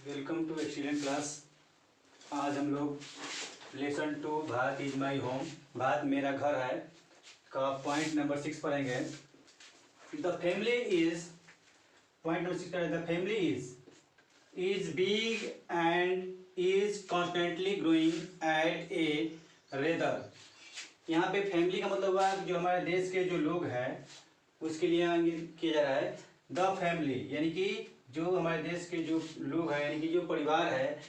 Welcome to excellent class. आज हम लोग lesson 2 Bharat is my home, Bharat मेरा घर है का पॉइंट नंबर 6 पढ़ेंगे। The family is, point number 6 का the family is big and is constantly growing at A rather. यहाँ पे फैमिली का मतलब हुआ जो हमारे देश के जो लोग हैं उसके लिए किया जा रहा है द फैमिली, यानी कि जो हमारे देश के जो लोग हैं, यानी कि जो परिवार है,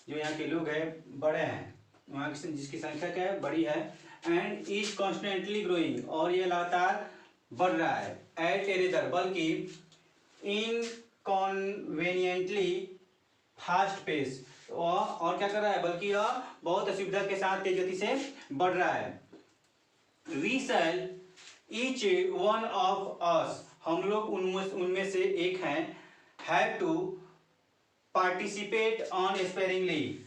जो यहाँ के लोग हैं बड़े हैं, वहाँ की जिसकी संख्या क्या है, बड़ी है। एंड इज कॉन्स्टेंटली ग्रोइंग, और ये लगातार बढ़ रहा है। एट ए रेदर, बल्कि इनकॉन्वेनियंटली फास्ट पेस, और क्या कर रहा है, बल्कि यह बहुत असुविधा के साथ तेज गति से बढ़ रहा है। We shall each one of us, हम लोग उनमें से एक हैं, have to participate unsparingly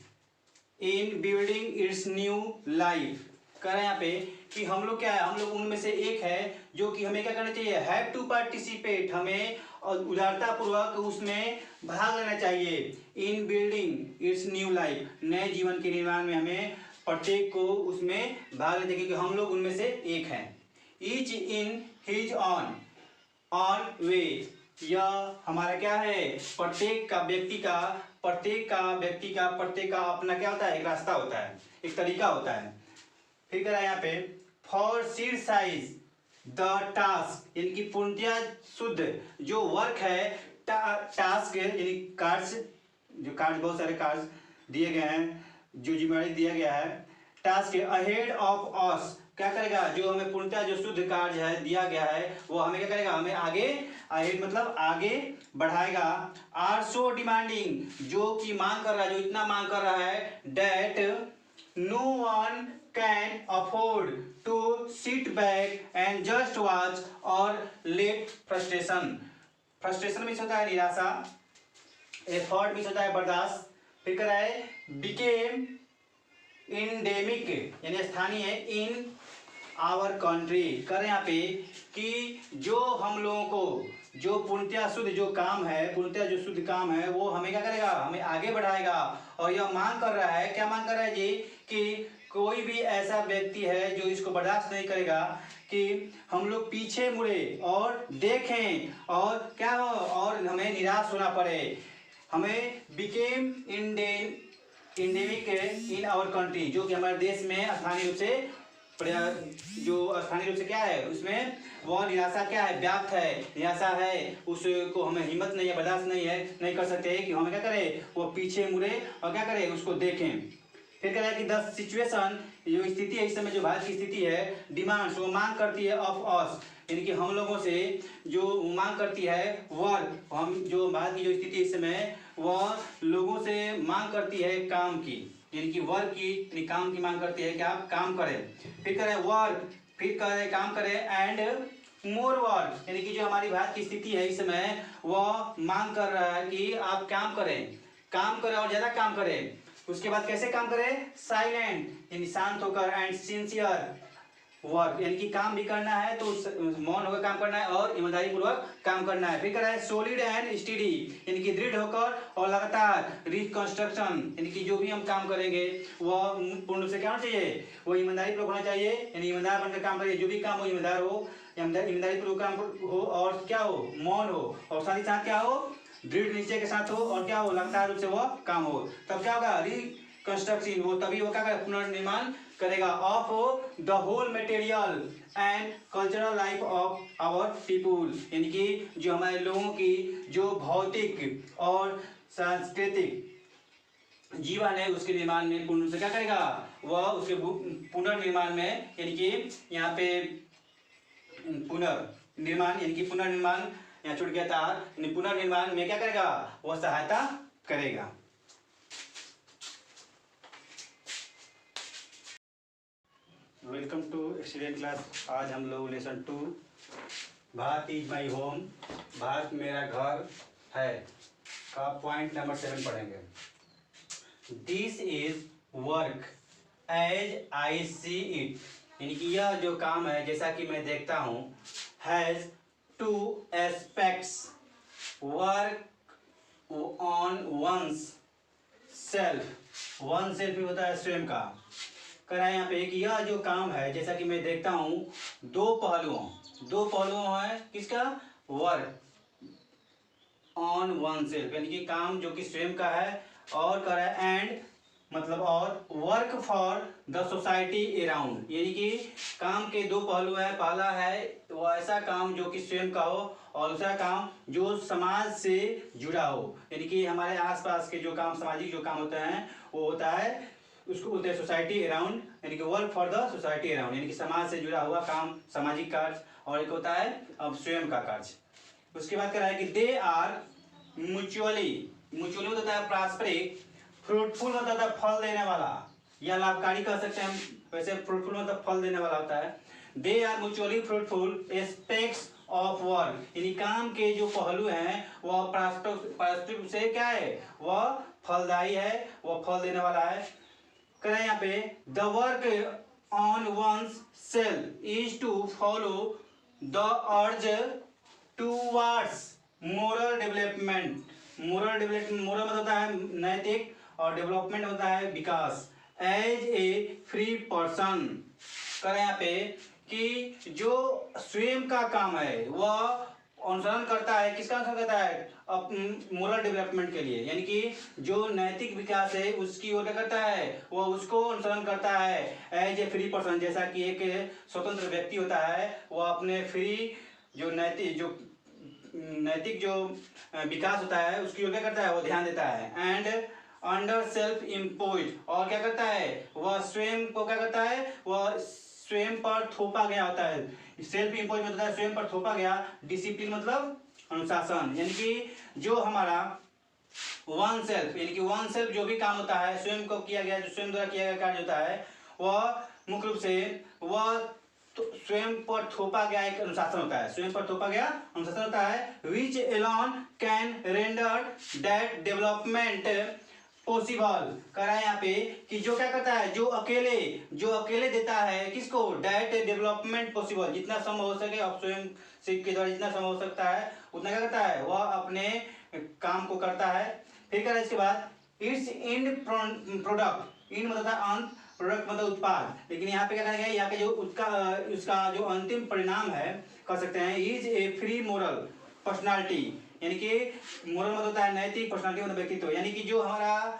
in building its new life. कह रहे हैं यहाँ पे कि हम लोग क्या है, हम लोग उनमें से एक है जो कि हमें क्या करना चाहिए, हैव टू पार्टिसिपेट, हमें उदारता पूर्वक उसमें भाग लेना चाहिए। इन बिल्डिंग इट्स न्यू लाइफ, नए जीवन के निर्माण में हमें प्रत्येक को उसमें भाग लेना चाहिए, क्योंकि हम लोग उनमें से एक हैं। Each in his on way, यह हमारा क्या है, प्रत्येक का व्यक्ति का अपना क्या होता है, एक रास्ता होता है, एक तरीका होता है। फिर कह रहा है यहाँ पे for seed size the task, यानी कि पूर्णतया शुद्ध जो वर्क है, टास्क यानी कार्य, जो कार्य बहुत सारे कार्य दिए गए हैं, जो जिम्मेदारी दिया गया है, टास्क अहेड ऑफ अस, क्या करेगा, जो हमें पूर्णतः जो शुद्ध कार्य है दिया गया है वो हमें क्या करेगा, हमें आगे अहेड मतलब आगे बढ़ाएगा। आर सो डिमांडिंग, जो कि मांग कर रहा है, जो इतना मांग कर रहा है, that no one can afford to sit back and just watch और लेट फ्रस्ट्रेशन भी होता है निराशा, एफर्ट भी होता है बर्दाश्त। फिर कह रहा है बिकेम इंडेमिक, यानी स्थानीय है, इन आवर कंट्री। कर रहे हैं यहाँ पे कि जो हम लोगों को जो पूर्णतया शुद्ध जो काम है, पूर्णतया जो शुद्ध काम है वो हमें क्या करेगा, हमें आगे बढ़ाएगा। और यह मांग कर रहा है, क्या मांग कर रहा है जी, कि कोई भी ऐसा व्यक्ति है जो इसको बर्दाश्त नहीं करेगा कि हम लोग पीछे मुड़े और देखें और क्या हो, और हमें निराश होना पड़े। हमें became endemic in our country, जो कि हमारे देश में स्थानीय रूप से जो स्थानीय रूप से क्या है, उसमें वह निराशा क्या है, व्याप्त है, निराशा है, उसको हमें हिम्मत नहीं है, बर्दाश्त नहीं है, नहीं कर सकते कि हमें क्या करें, वो पीछे मुड़े और क्या करें, उसको देखें। फिर कह रहा है कि द सिचुएशन, जो स्थिति है इस समय, जो भारत की स्थिति है, डिमांड्स, वो मांग करती है ऑफ अस, यानी कि हम लोगों से जो मांग करती है वर्क, हम जो भारत की जो स्थिति है इस समय, वह लोगों से मांग करती है काम की, यानी कि वर्क की, काम की मांग करती है कि आप काम करें। फिर करें वर्क, फिर करें काम करें, एंड मोर वर्क, यानी कि जो हमारी भारत की स्थिति है इस समय, वह मांग कर रहा है कि आप काम करें और ज़्यादा काम करें। उसके बाद कैसे काम करें, साइलेंट यानी शांत होकर, एंड सिंसियर वर्क, यानी कि काम भी करना है तो मौन होकर काम करना है और ईमानदारी पूर्वक काम करना है। फिर कह रहा है सॉलिड एंड स्टडी, यानी कि दृढ़ होकर और लगातार, रिकंस्ट्रक्शन, यानी कि जो भी हम काम करेंगे वह पूर्ण रूप से क्या होना चाहिए, वो ईमानदारी पूर्वक होना चाहिए, यानी ईमानदार बनकर काम करिए, जो भी काम हो ईमानदार हो, ईमानदारी पूर्वक काम हो, और क्या हो, मौन हो, और साथ ही साथ क्या हो, दृढ़ निश्चय के साथ हो, और क्या हो, लगातार रूप से वह काम हो। तब क्या होगा, रिकंस्ट्रक्शन, वो तभी वो क्या करेगा, पुनर्निर्माण करेगा of the whole material and cultural life of our people, यानी कि जो हमारे लोगों की जो भौतिक और सांस्कृतिक जीवन है उसके निर्माण में पूर्ण रूप से क्या करेगा, वह उसके पुनर्निर्माण में, यानी कि यहाँ पे पुनर्निर्माण, यानी कि पुनर्निर्माण, यहाँ छूट गया था, पुनर्निर्माण में क्या करेगा, वह सहायता करेगा। Welcome to excellent class. आज हम लोग lesson 2 Bharat is my home, Bharat मेरा घर है का पॉइंट नंबर 7 पढ़ेंगे। This is work as I see it, यानी कि यह जो काम है जैसा कि मैं देखता हूँ, has 2 aspects, work on one's self, one self भी होता है स्वयं का। कह रहा है यहाँ पे कि यह जो काम है, जैसा कि मैं देखता हूँ दो पहलुओं है किसका, वर्क ऑन वन सेल्फ, यानी कि काम जो कि स्वयं का है, और कह रहा है एंड मतलब और work for the society around, यानी कि काम के दो पहलू है। पहला है वो ऐसा काम जो कि स्वयं का हो, और दूसरा काम जो समाज से जुड़ा हो, यानी कि हमारे आसपास के जो काम, सामाजिक जो काम होते हैं वो होता है, उसको बोलते हैं सोसाइटी अराउंड, यानी कि work for the society around, यानी कि समाज से जुड़ा हुआ काम, सामाजिक कार्य, और एक होता है अब स्वयं का कार्य। उसके बाद कह रहा है कि दे आर म्यूचुअली होता है पारस्परिक, फ्रूटफुल मतलब है फल देने वाला या लाभकारी कह सकते हैं, वैसे फ्रूटफुल मतलब फल देने वाला होता है। They are mutually fruitful aspects of work, यानी काम के जो पहलू हैं वह पारस्परिक से क्या है, वह फलदायी है, वह फल देने वाला है। करें यहाँ पे the work on one's self is to follow the urge towards moral development. Moral मतलब होता है नैतिक, और डेवलपमेंट होता है विकास। एज ए फ्री पर्सन, करें यहाँ पे कि जो स्वयं का काम है वह अनुसरण करता है, किसका अनुसरण करता है, मोरल डेवलपमेंट के लिए, यानी कि जो नैतिक विकास है उसकी ओर करता है, वह उसको अनुसरण करता है। एज ए फ्री पर्सन, जैसा कि एक स्वतंत्र व्यक्ति होता है, वह अपने फ्री जो नैतिक जो विकास होता है उसकी ओर क्या करता है, वो ध्यान देता है। एंड अंडर सेल्फ इम्पोज, और क्या करता है, वह स्वयं को क्या करता है, वह स्वयं पर थोपा गया होता है। सेल्फ इम्पोज मतलब है स्वयं पर थोपा गया। डिसिप्लिन मतलब अनुशासन, यानी कि जो हमारा वन सेल्फ, यानी कि वन सेल्फ जो भी काम होता है स्वयं को किया गया, जो स्वयं द्वारा किया गया कार्य होता है, वह मुख्य रूप से वह स्वयं पर थोपा गया एक अनुशासन होता है, स्वयं पर थोपा गया अनुशासन होता है। Which alone can render that development possible, करा यहाँ पे कि जो क्या करता है, जो अकेले देता है किसको, दैट डेवलपमेंट पॉसिबल, जितना संभव हो सके, अब स्वयं के द्वारा जितना संभव हो सकता है उतना क्या करता है, वह अपने काम को करता है। फिर कह रहा है इसके बाद इट्स एंड प्रोडक्ट, इन मतलब अंत, प्रोडक्ट मतलब उत्पाद, लेकिन यहाँ पे क्या करेंगे, यहाँ पे जो उसका जो अंतिम परिणाम है कह सकते हैं, is a free moral personality, यानी कि मोरल मतलब होता है नैतिक, पर्सनालिटी मतलब व्यक्तित्व, यानी कि जो हमारा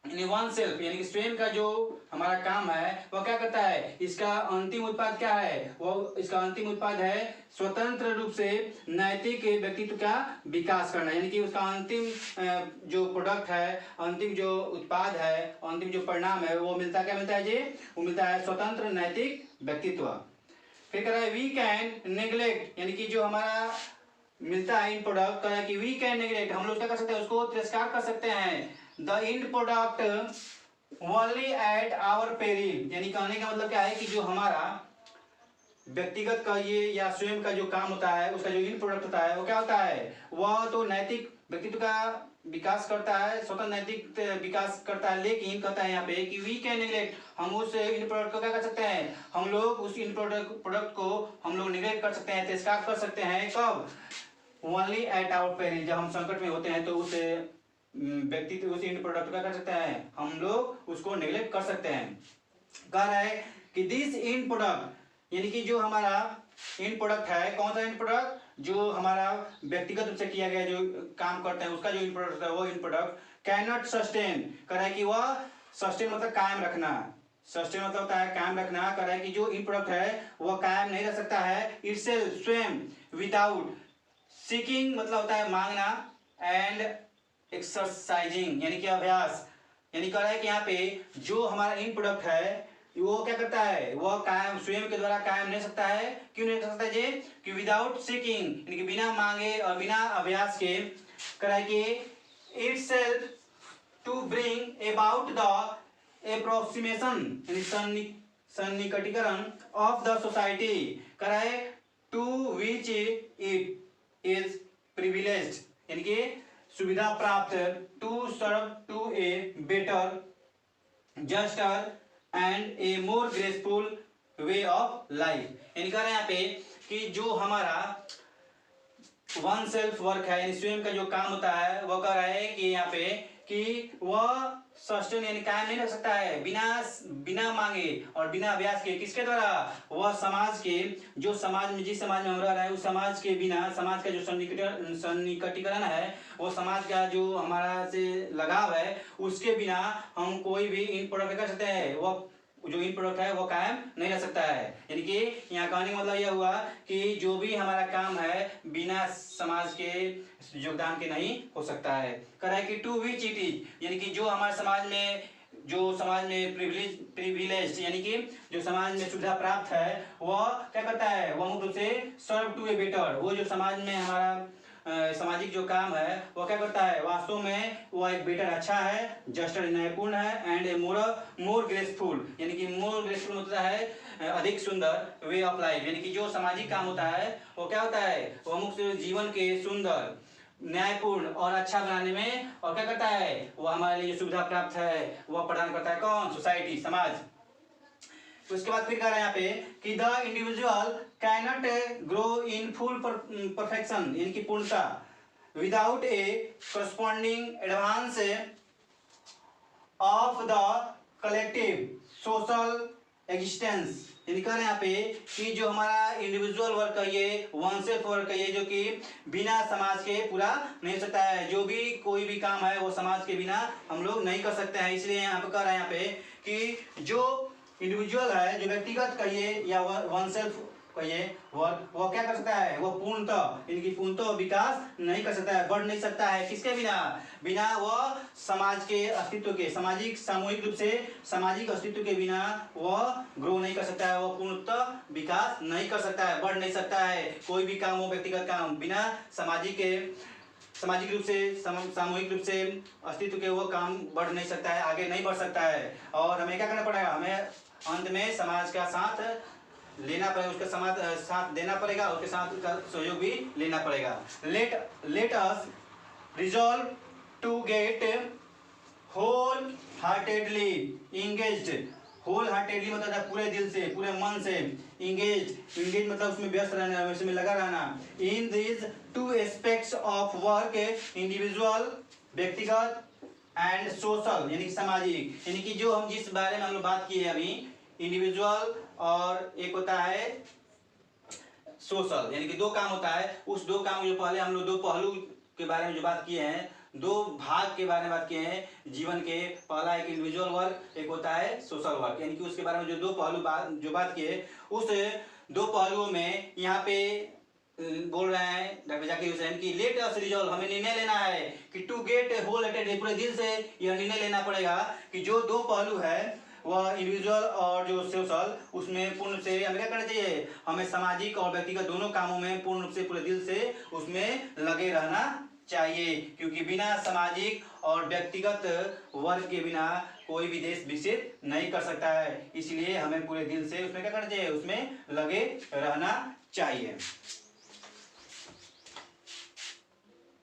वन सेल्फ यानी कि स्वयं का जो हमारा काम है वह क्या करता है, इसका अंतिम उत्पाद क्या है, वो इसका अंतिम उत्पाद है स्वतंत्र रूप से नैतिक व्यक्तित्व का विकास करना, यानी कि उसका अंतिम जो प्रोडक्ट है, अंतिम जो उत्पाद है, अंतिम जो परिणाम है, वो मिलता क्या मिलता है जी, वो मिलता है स्वतंत्र नैतिक व्यक्तित्व। फिर कह रहा है वी कैन नेग्लेक्ट, यानी कि जो हमारा मिलता है इन प्रोडक्ट, कह रहा है कि वी कैन नेग्लेक्ट, हम लोग क्या कर सकते हैं, उसको तिरस्कार कर सकते हैं। The end product only at our peril, यानी कहने का मतलब क्या है कि जो हमारा व्यक्तिगत का ये या स्वयं का जो काम होता है, उसका जो इंड प्रोडक्ट होता है वो क्या होता है, वह तो नैतिक व्यक्तित्व का विकास करता है, स्वतंत्र नैतिक विकास करता है, लेकिन कहता है यहाँ पे कि वी कैन नेग्लेक्ट, हम उस इन प्रोडक्ट को क्या कर सकते हैं, हम लोग उस इन प्रोडक्ट को हम लोग निगलेक्ट कर सकते हैं, तिरस्कार कर सकते हैं, कब, ओनली एट आवर पेरिल, जब हम संकट में होते हैं तो उस व्यक्तित्व उस इन प्रोडक्ट का कर सकते हैं, हम लोग उसको निगलेक्ट कर सकते हैं। कह रहा है कि दिस इन प्रोडक्ट, यानी कि जो हमारा इन प्रोडक्ट है, कौन सा इन प्रोडक्ट, जो हमारा व्यक्तिगत रूप से किया गया जो काम करते हैं उसका जो इन प्रोडक्ट है, वो इन प्रोडक्ट कैन नॉट सस्टेन, कह रहा है कि वह सस्टेन मतलब कायम रखना, सस्टेन मतलब होता है कायम रखना, कह रहा है कि जो इन प्रोडक्ट है वह कायम नहीं रह सकता है इटसेल्फ स्वयं, विदाउट सीकिंग मतलब होता है मांगना, एंड एक्सरसाइजिंग यानी कि अभ्यास, यानी कह रहा है कि यहाँ पे जो हमारा इन प्रोडक्ट है वो क्या करता है, वह कायम स्वयं के द्वारा कायम नहीं सकता है, क्यों नहीं कर सकता है जी, कि विदाउट सीकिंग यानी कि बिना मांगे और बिना अभ्यास के, कह रहा है कि itself to bring about the approximation यानी सन्निकटीकरण ऑफ द सोसाइटी, कह रहा है to which it is privileged, यानी कि सुविधा प्राप्त, to serve to a better, juster and a more graceful way of life, यानी कह रहे हैं यहाँ पे कि जो हमारा वन सेल्फ वर्क है, यानी स्वयं का जो काम होता है वो कह रहा है कि यहाँ पे कि वह सस्टेन यानी कायम नहीं रख सकता है बिना बिना मांगे और बिना अभ्यास के। किसके द्वारा? वह समाज के, जो समाज में, जिस समाज में हम रह रहे हैं उस समाज के बिना, समाज का जो सन्निकटीकरण है, वो समाज का जो हमारा से लगाव है, उसके बिना हम कोई भी इन प्रोडक्ट कर सकते हैं। वह जो इन प्रोडक्ट है वो कायम नहीं रह सकता है। यानी कि यहाँ कहने का मतलब यह हुआ कि जो भी हमारा काम है बिना समाज के योगदान के नहीं हो सकता है। कह रहा है कि टू विच इट इज, यानी कि जो हमारे समाज में, जो समाज में प्रिविलेज यानी कि जो समाज में सुविधा प्राप्त है, वह क्या करता है? वह मुख्य रूप से सर्व टू ए बेटर, वो जो समाज में हमारा सामाजिक जो काम है वो क्या करता है? वास्तव में वो एक बेटर अच्छा है, जस्ट न्यायपूर्ण है, एंड ए मोर ग्रेसफुल, यानी कि मोर ग्रेसफुल मतलब है अधिक सुंदर, वे ऑफ लाइफ, यानी कि जो सामाजिक काम होता है वो क्या होता है? वो मुख्य जीवन के सुंदर, न्यायपूर्ण और अच्छा बनाने में और क्या करता है? वो हमारे लिए जो सुविधा प्राप्त है वह प्रदान करता है। कौन? सोसाइटी, समाज। उसके बाद फिर कह रहा है यहाँ पे कि the individual cannot grow in full perfection, यानी कि पूर्णता, without A corresponding advance of the collective social existence. यानी कह रहे हैं यहाँ पे कि जो हमारा इंडिविजुअल वर्क है, ये वन सेल्फ वर्क है, जो कि बिना समाज के पूरा नहीं हो सकता है। जो भी कोई भी काम है वो समाज के बिना हम लोग नहीं कर सकते हैं। इसलिए यहाँ पे कह रहे हैं यहाँ पे कि जो इंडिविजुअल है, जो व्यक्तिगत कहिए या वन सेल्फ कहिए, वो क्या कर सकता है? वो पूर्णतः, इनकी पूर्णतः विकास नहीं कर सकता है, बढ़ नहीं सकता है। किसके बिना? बिना वह समाज के अस्तित्व के, सामाजिक सामूहिक रूप से सामाजिक अस्तित्व के बिना वह ग्रो नहीं कर सकता है, वह पूर्णतः विकास नहीं कर सकता है, बढ़ नहीं सकता है। कोई भी काम हो, व्यक्तिगत काम, बिना सामाजिक रूप से, सामूहिक रूप से अस्तित्व के वो काम बढ़ नहीं सकता है, आगे नहीं बढ़ सकता है। और हमें क्या करना पड़ेगा? हमें अंत में समाज का साथ लेना पड़ेगा, उसका साथ देना पड़ेगा, उसके साथ उसका सहयोग भी लेना पड़ेगा। Let us resolve to get whole heartedly engaged. Whole heartedly मतलब है पूरे दिल से, पूरे मन से, इंगेज मतलब उसमें व्यस्त रहना, उसमें लगा रहना। In this two aspects of work, individual व्यक्तिगत एंड सोशल यानी सामाजिक, यानी कि जो हम जिस बारे में हम लोग बात की है अभी, इंडिविजुअल और एक होता है सोशल, यानी कि दो काम होता है। उस दो काम जो पहले हम लोग दो पहलू के बारे में जो बात किए हैं, दो भाग के बारे में बात किए हैं जीवन के। पहला एक इंडिविजुअल वर्क, एक होता है सोशल वर्क, यानी कि उसके बारे में जो दो पहलू जो बात किए, उस दो पहलुओं में यहाँ पे बोल रहे हैं डॉक्टर जाकिर हुसैन की लेट अस रिजॉल्व, हमें निर्णय लेना है कि टू गेट होल हार्टेडली, पूरे दिल से यह निर्णय लेना पड़ेगा कि जो दो पहलू है वह इंडिविजुअल और जो सोशल, उसमें पूर्ण से हमें क्या करना चाहिए? हमें सामाजिक और व्यक्तिगत दोनों कामों में पूर्ण रूप से पूरे दिल से उसमें लगे रहना चाहिए, क्योंकि बिना सामाजिक और व्यक्तिगत वर्ग के बिना कोई भी देश विकसित नहीं कर सकता है। इसलिए हमें पूरे दिल से उसमें क्या करना चाहिए? उसमें लगे रहना चाहिए।